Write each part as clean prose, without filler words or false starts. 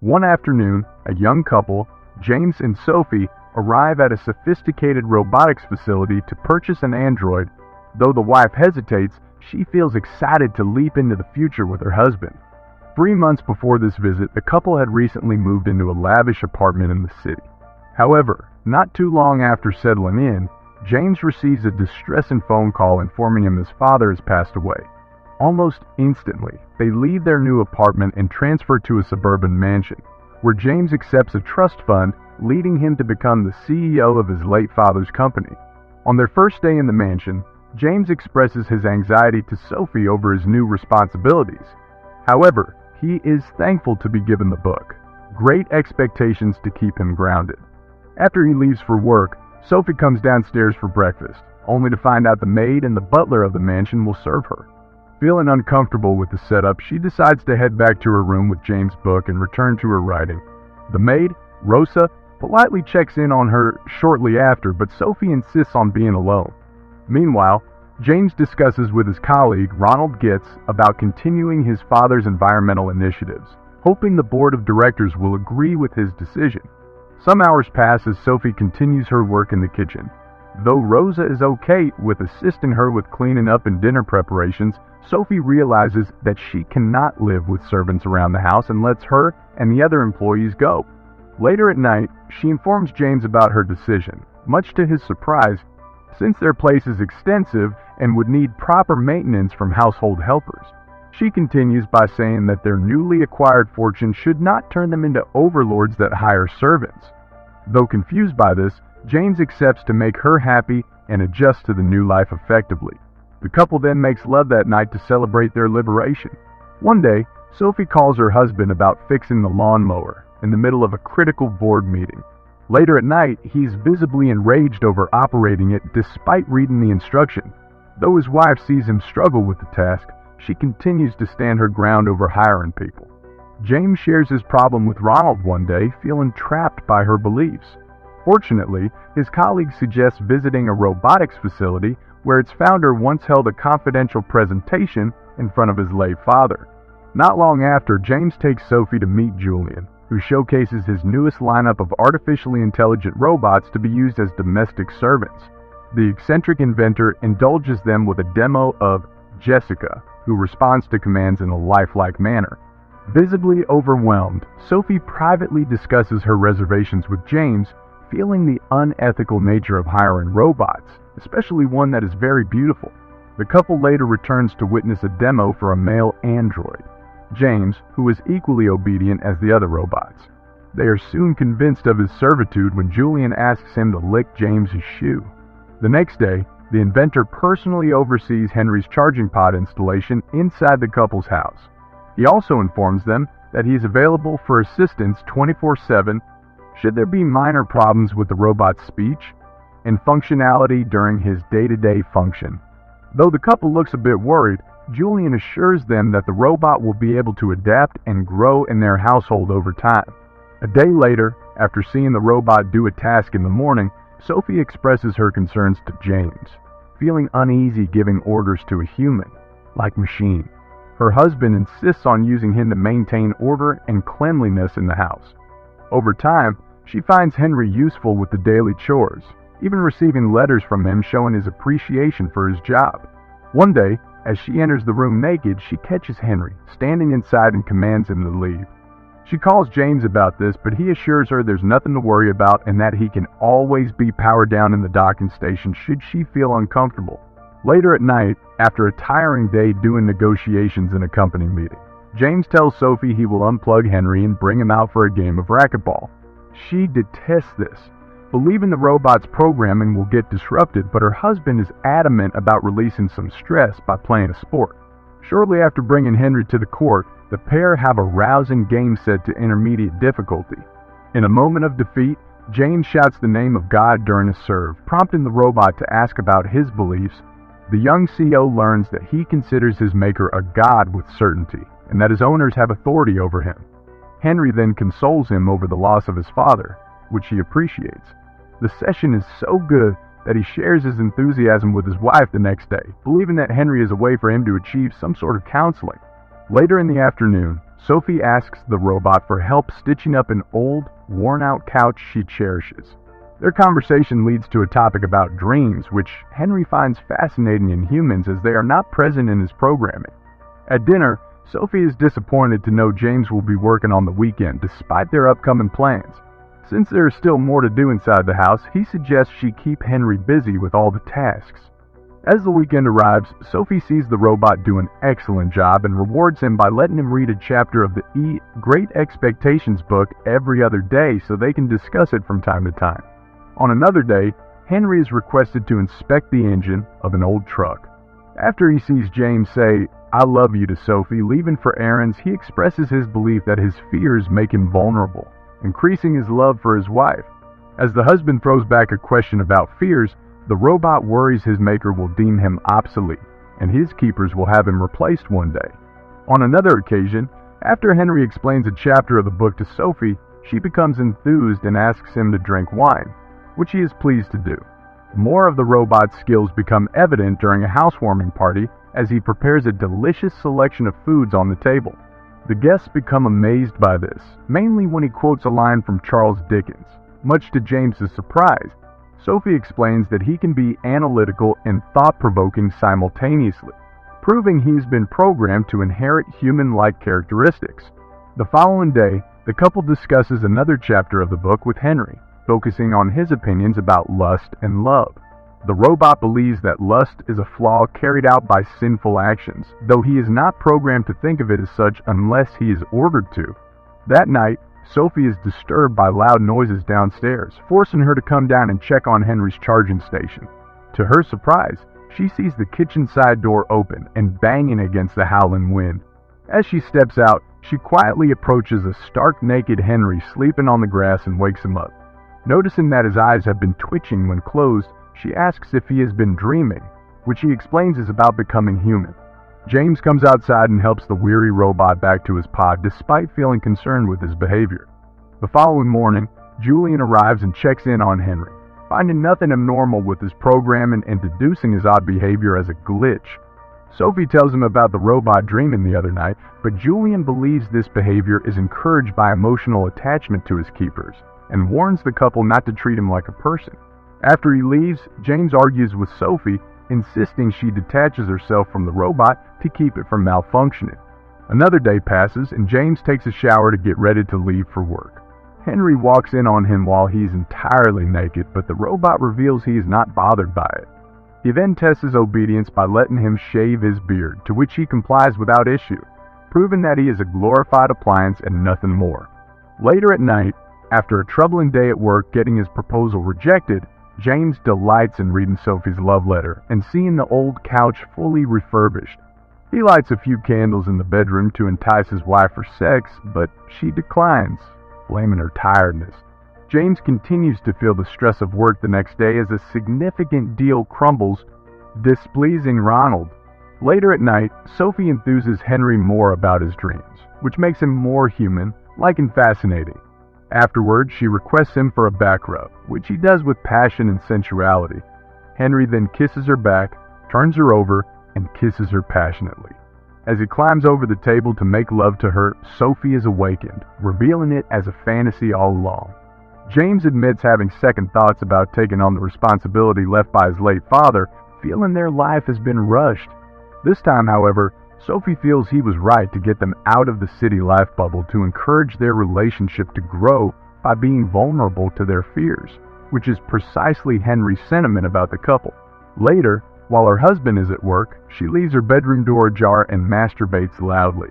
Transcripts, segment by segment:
One afternoon, a young couple, James and Sophie, arrive at a sophisticated robotics facility to purchase an android. Though the wife hesitates, she feels excited to leap into the future with her husband. 3 months before this visit, the couple had recently moved into a lavish apartment in the city. However, not too long after settling in, James receives a distressing phone call informing him his father has passed away. Almost instantly, they leave their new apartment and transfer to a suburban mansion, where James accepts a trust fund, leading him to become the CEO of his late father's company. On their first day in the mansion, James expresses his anxiety to Sophie over his new responsibilities. However, he is thankful to be given the book. Great expectations to keep him grounded. After he leaves for work, Sophie comes downstairs for breakfast, only to find out the maid and the butler of the mansion will serve her. Feeling uncomfortable with the setup, she decides to head back to her room with James' book and return to her writing. The maid, Rosa, politely checks in on her shortly after, but Sophie insists on being alone. Meanwhile, James discusses with his colleague, Ronald Gitz, about continuing his father's environmental initiatives, hoping the board of directors will agree with his decision. Some hours pass as Sophie continues her work in the kitchen. Though Rosa is okay with assisting her with cleaning up and dinner preparations, Sophie realizes that she cannot live with servants around the house and lets her and the other employees go. Later at night, she informs James about her decision. Much to his surprise, since their place is extensive and would need proper maintenance from household helpers. She continues by saying that their newly acquired fortune should not turn them into overlords that hire servants. Though confused by this, James accepts to make her happy and adjust to the new life effectively. The couple then makes love that night to celebrate their liberation. One day, Sophie calls her husband about fixing the lawnmower in the middle of a critical board meeting. Later at night, he's visibly enraged over operating it despite reading the instruction. Though his wife sees him struggle with the task, she continues to stand her ground over hiring people. James shares his problem with Ronald one day, feeling trapped by her beliefs. Fortunately, his colleague suggests visiting a robotics facility where its founder once held a confidential presentation in front of his late father. Not long after, James takes Sophie to meet Julian, who showcases his newest lineup of artificially intelligent robots to be used as domestic servants. The eccentric inventor indulges them with a demo of Jessica, who responds to commands in a lifelike manner. Visibly overwhelmed, Sophie privately discusses her reservations with James, feeling the unethical nature of hiring robots, especially one that is very beautiful. The couple later returns to witness a demo for a male android, James, who is equally obedient as the other robots. They are soon convinced of his servitude when Julian asks him to lick James's shoe. The next day, the inventor personally oversees Henry's charging pod installation inside the couple's house. He also informs them that he is available for assistance 24/7 should there be minor problems with the robot's speech and functionality during his day-to-day function. Though the couple looks a bit worried, Julian assures them that the robot will be able to adapt and grow in their household over time. A day later, after seeing the robot do a task in the morning, Sophie expresses her concerns to James, feeling uneasy giving orders to a human, like machine. Her husband insists on using him to maintain order and cleanliness in the house. Over time, she finds Henry useful with the daily chores, even receiving letters from him showing his appreciation for his job. One day, as she enters the room naked, she catches Henry standing inside and commands him to leave. She calls James about this, but he assures her there's nothing to worry about and that he can always be powered down in the docking station should she feel uncomfortable. Later at night, after a tiring day doing negotiations in a company meeting, James tells Sophie he will unplug Henry and bring him out for a game of racquetball. She detests this, believing the robot's programming will get disrupted, but her husband is adamant about releasing some stress by playing a sport. Shortly after bringing Henry to the court, the pair have a rousing game set to intermediate difficulty. In a moment of defeat, James shouts the name of God during a serve, prompting the robot to ask about his beliefs. The young CO learns that he considers his maker a god with certainty, and that his owners have authority over him. Henry then consoles him over the loss of his father, which he appreciates. The session is so good that he shares his enthusiasm with his wife the next day, believing that Henry is a way for him to achieve some sort of counseling. Later in the afternoon, Sophie asks the robot for help stitching up an old, worn-out couch she cherishes. Their conversation leads to a topic about dreams, which Henry finds fascinating in humans as they are not present in his programming. At dinner, Sophie is disappointed to know James will be working on the weekend despite their upcoming plans. Since there is still more to do inside the house, he suggests she keep Henry busy with all the tasks. As the weekend arrives, Sophie sees the robot do an excellent job and rewards him by letting him read a chapter of the Great Expectations book every other day so they can discuss it from time to time. On another day, Henry is requested to inspect the engine of an old truck. After he sees James say, "I love you" to Sophie, leaving for errands, he expresses his belief that his fears make him vulnerable, increasing his love for his wife. As the husband throws back a question about fears, the robot worries his maker will deem him obsolete, and his keepers will have him replaced one day. On another occasion, after Henry explains a chapter of the book to Sophie, she becomes enthused and asks him to drink wine, which he is pleased to do. More of the robot's skills become evident during a housewarming party as he prepares a delicious selection of foods on the table. The guests become amazed by this, mainly when he quotes a line from Charles Dickens. Much to James's surprise, Sophie explains that he can be analytical and thought-provoking simultaneously, proving he's been programmed to inherit human-like characteristics. The following day, the couple discusses another chapter of the book with Henry, focusing on his opinions about lust and love. The robot believes that lust is a flaw carried out by sinful actions, though he is not programmed to think of it as such unless he is ordered to. That night, Sophie is disturbed by loud noises downstairs, forcing her to come down and check on Henry's charging station. To her surprise, she sees the kitchen side door open and banging against the howling wind. As she steps out, she quietly approaches a stark naked Henry sleeping on the grass and wakes him up. Noticing that his eyes have been twitching when closed, she asks if he has been dreaming, which he explains is about becoming human. James comes outside and helps the weary robot back to his pod despite feeling concerned with his behavior. The following morning, Julian arrives and checks in on Henry, finding nothing abnormal with his programming and deducing his odd behavior as a glitch. Sophie tells him about the robot dreaming the other night, but Julian believes this behavior is encouraged by emotional attachment to his keepers, and warns the couple not to treat him like a person. After he leaves, James argues with Sophie, insisting she detaches herself from the robot to keep it from malfunctioning. Another day passes, and James takes a shower to get ready to leave for work. Henry walks in on him while he's entirely naked, but the robot reveals he is not bothered by it. He then tests his obedience by letting him shave his beard, to which he complies without issue, proving that he is a glorified appliance and nothing more. Later at night, after a troubling day at work getting his proposal rejected, James delights in reading Sophie's love letter and seeing the old couch fully refurbished. He lights a few candles in the bedroom to entice his wife for sex, but she declines, blaming her tiredness. James continues to feel the stress of work the next day as a significant deal crumbles, displeasing Ronald. Later at night, Sophie enthuses Henry more about his dreams, which makes him more human-like and fascinating. Afterward, she requests him for a back rub, which he does with passion and sensuality. Henry then kisses her back, turns her over, and kisses her passionately. As he climbs over the table to make love to her, Sophie is awakened, revealing it as a fantasy all along. James admits having second thoughts about taking on the responsibility left by his late father, feeling their life has been rushed. This time, however, Sophie feels he was right to get them out of the city life bubble to encourage their relationship to grow by being vulnerable to their fears, which is precisely Henry's sentiment about the couple. Later, while her husband is at work, she leaves her bedroom door ajar and masturbates loudly.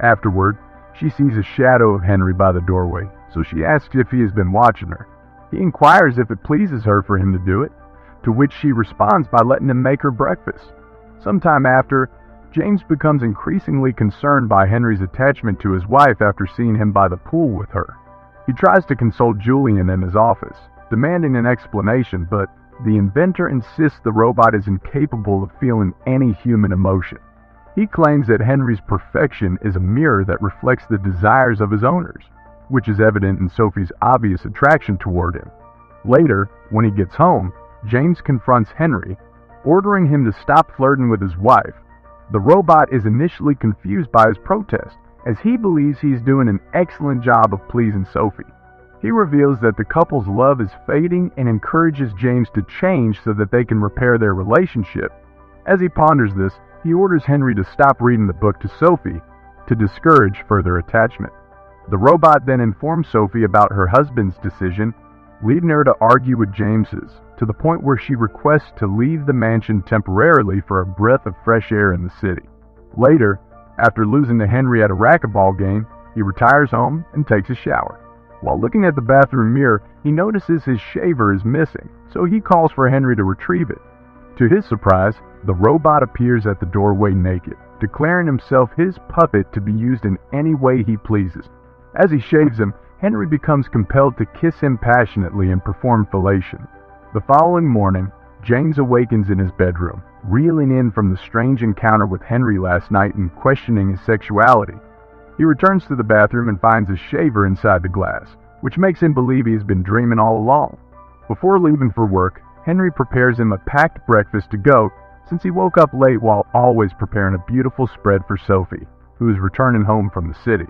Afterward, she sees a shadow of Henry by the doorway, so she asks if he has been watching her. He inquires if it pleases her for him to do it, to which she responds by letting him make her breakfast. Sometime after, James becomes increasingly concerned by Henry's attachment to his wife after seeing him by the pool with her. He tries to consult Julian in his office, demanding an explanation, but the inventor insists the robot is incapable of feeling any human emotion. He claims that Henry's perfection is a mirror that reflects the desires of his owners, which is evident in Sophie's obvious attraction toward him. Later, when he gets home, James confronts Henry, ordering him to stop flirting with his wife. The robot is initially confused by his protest as he believes he's doing an excellent job of pleasing Sophie. He reveals that the couple's love is fading and encourages James to change so that they can repair their relationship. As he ponders this, he orders Henry to stop reading the book to Sophie to discourage further attachment. The robot then informs Sophie about her husband's decision, leading her to argue with James's, to the point where she requests to leave the mansion temporarily for a breath of fresh air in the city. Later, after losing to Henry at a racquetball game, he retires home and takes a shower. While looking at the bathroom mirror, he notices his shaver is missing, so he calls for Henry to retrieve it. To his surprise, the robot appears at the doorway naked, declaring himself his puppet to be used in any way he pleases. As he shaves him, Henry becomes compelled to kiss him passionately and perform fellation. The following morning, James awakens in his bedroom, reeling in from the strange encounter with Henry last night and questioning his sexuality. He returns to the bathroom and finds a shaver inside the glass, which makes him believe he has been dreaming all along. Before leaving for work, Henry prepares him a packed breakfast to go, since he woke up late while always preparing a beautiful spread for Sophie, who is returning home from the city.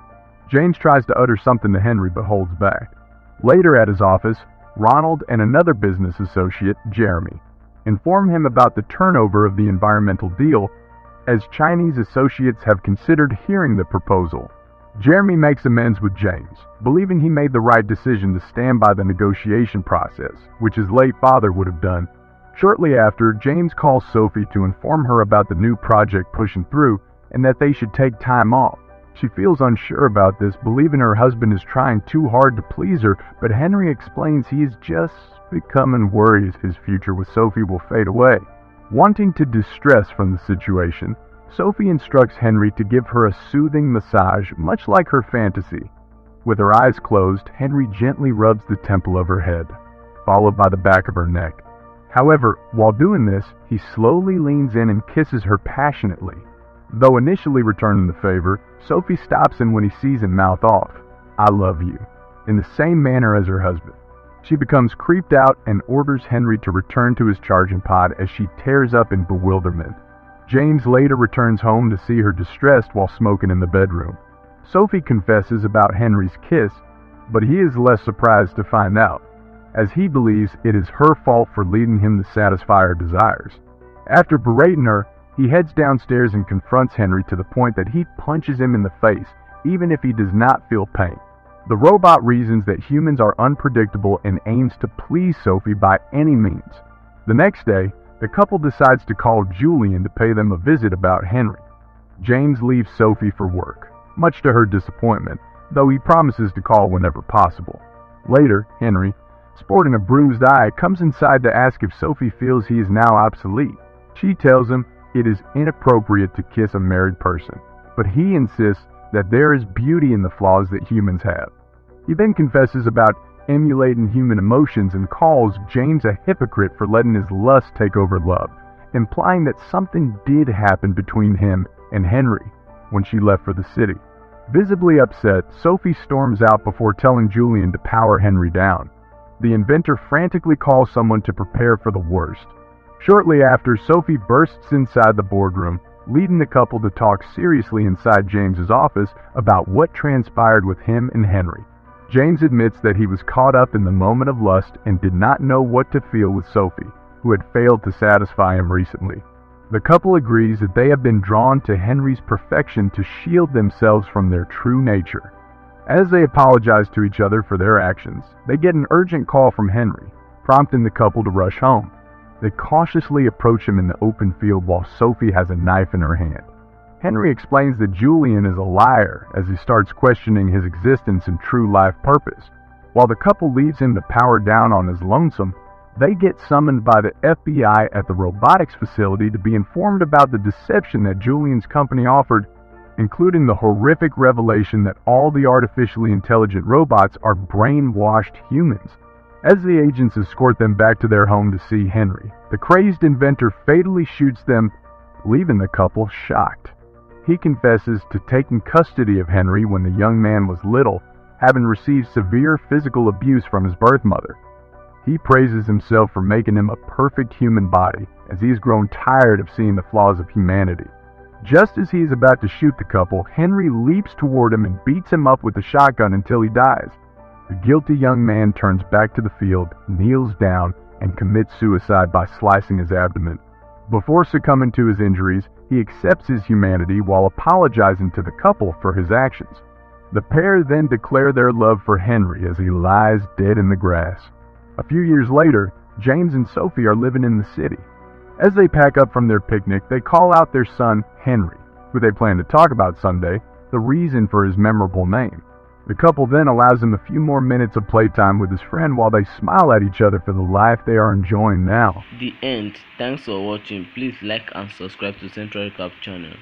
James tries to utter something to Henry but holds back. Later at his office, Ronald and another business associate, Jeremy, inform him about the turnover of the environmental deal, as Chinese associates have considered hearing the proposal. Jeremy makes amends with James, believing he made the right decision to stand by the negotiation process, which his late father would have done. Shortly after, James calls Sophie to inform her about the new project pushing through and that they should take time off. She feels unsure about this, believing her husband is trying too hard to please her, but Henry explains he is just becoming worried his future with Sophie will fade away. Wanting to distress from the situation, Sophie instructs Henry to give her a soothing massage, much like her fantasy. With her eyes closed, Henry gently rubs the temple of her head, followed by the back of her neck. However, while doing this, he slowly leans in and kisses her passionately. Though initially returning the favor, Sophie stops him when he sees him mouth off, "I love you," in the same manner as her husband. She becomes creeped out and orders Henry to return to his charging pod as she tears up in bewilderment. James later returns home to see her distressed while smoking in the bedroom. Sophie confesses about Henry's kiss, but he is less surprised to find out, as he believes it is her fault for leading him to satisfy her desires. After berating her, he heads downstairs and confronts Henry to the point that he punches him in the face, even if he does not feel pain. The robot reasons that humans are unpredictable and aims to please Sophie by any means. The next day, the couple decides to call Julian to pay them a visit about Henry. James leaves Sophie for work, much to her disappointment, though he promises to call whenever possible. Later, Henry, sporting a bruised eye, comes inside to ask if Sophie feels he is now obsolete. She tells him it is inappropriate to kiss a married person, but he insists that there is beauty in the flaws that humans have. He then confesses about emulating human emotions and calls James a hypocrite for letting his lust take over love, implying that something did happen between him and Henry when she left for the city. Visibly upset, Sophie storms out before telling Julian to power Henry down. The inventor frantically calls someone to prepare for the worst. Shortly after, Sophie bursts inside the boardroom, leading the couple to talk seriously inside James's office about what transpired with him and Henry. James admits that he was caught up in the moment of lust and did not know what to feel with Sophie, who had failed to satisfy him recently. The couple agrees that they have been drawn to Henry's perfection to shield themselves from their true nature. As they apologize to each other for their actions, they get an urgent call from Henry, prompting the couple to rush home. They cautiously approach him in the open field while Sophie has a knife in her hand. Henry explains that Julian is a liar as he starts questioning his existence and true life purpose. While the couple leaves him to power down on his lonesome, they get summoned by the FBI at the robotics facility to be informed about the deception that Julian's company offered, including the horrific revelation that all the artificially intelligent robots are brainwashed humans. As the agents escort them back to their home to see Henry, the crazed inventor fatally shoots them, leaving the couple shocked. He confesses to taking custody of Henry when the young man was little, having received severe physical abuse from his birth mother. He praises himself for making him a perfect human body, as he's grown tired of seeing the flaws of humanity. Just as he is about to shoot the couple, Henry leaps toward him and beats him up with a shotgun until he dies. The guilty young man turns back to the field, kneels down, and commits suicide by slicing his abdomen. Before succumbing to his injuries, he accepts his humanity while apologizing to the couple for his actions. The pair then declare their love for Henry as he lies dead in the grass. A few years later, James and Sophie are living in the city. As they pack up from their picnic, they call out their son, Henry, who they plan to talk about someday, the reason for his memorable name. The couple then allows him a few more minutes of playtime with his friend while they smile at each other for the life they are enjoying now. The end. Thanks for watching. Please like and subscribe to Central Recap channel.